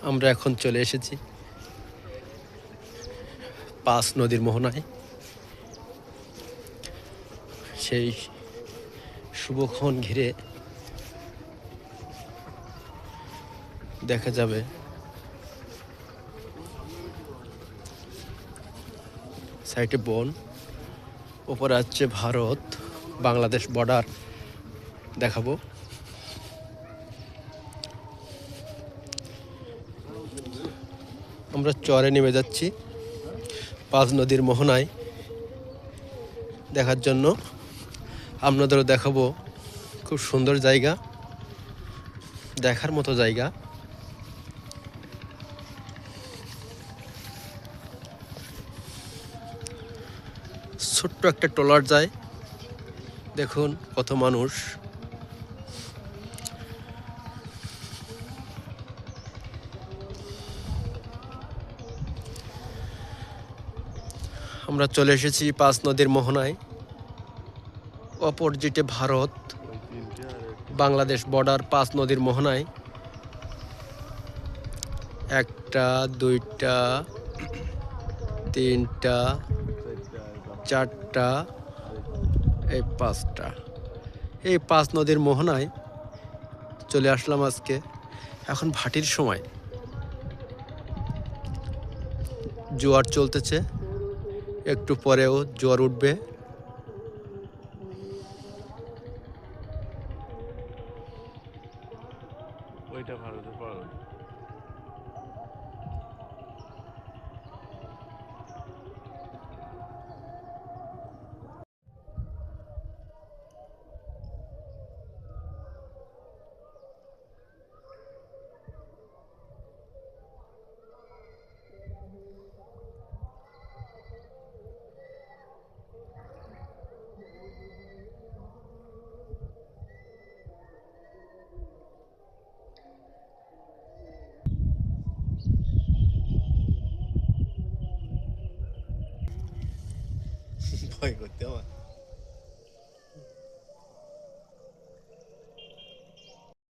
আমরা এখন চলে এসেছি পাঁচ নদীর মোহনায়। সেই শুভক্ষণ ঘিরে দেখা যাবে সাইডে বন, ওপরে আছে ভারত বাংলাদেশ বর্ডার দেখাবো। আমরা চরে নেমে যাচ্ছি পাঁচ নদীর মোহনায় দেখার জন্য। আপনাদেরও দেখাবো, খুব সুন্দর জায়গা, দেখার মতো জায়গা। ছোট্ট একটা ট্রলার যায়, দেখুন কত মানুষ। আমরা চলে এসেছি পাঁচ নদীর মোহনায়। অপোজিটে ভারত বাংলাদেশ বর্ডার, পাঁচ নদীর মোহনায়। একটা, দুইটা, তিনটা, চারটা, এই পাঁচটা। এই পাঁচ নদীর মোহনায় চলে আসলাম আজকে। এখন ভাটির সময়, জোয়ার চলতেছে, একটু পরেও জোয়ার উঠবে। ওইটা ভারতের পারো। ভয় করতে আমার।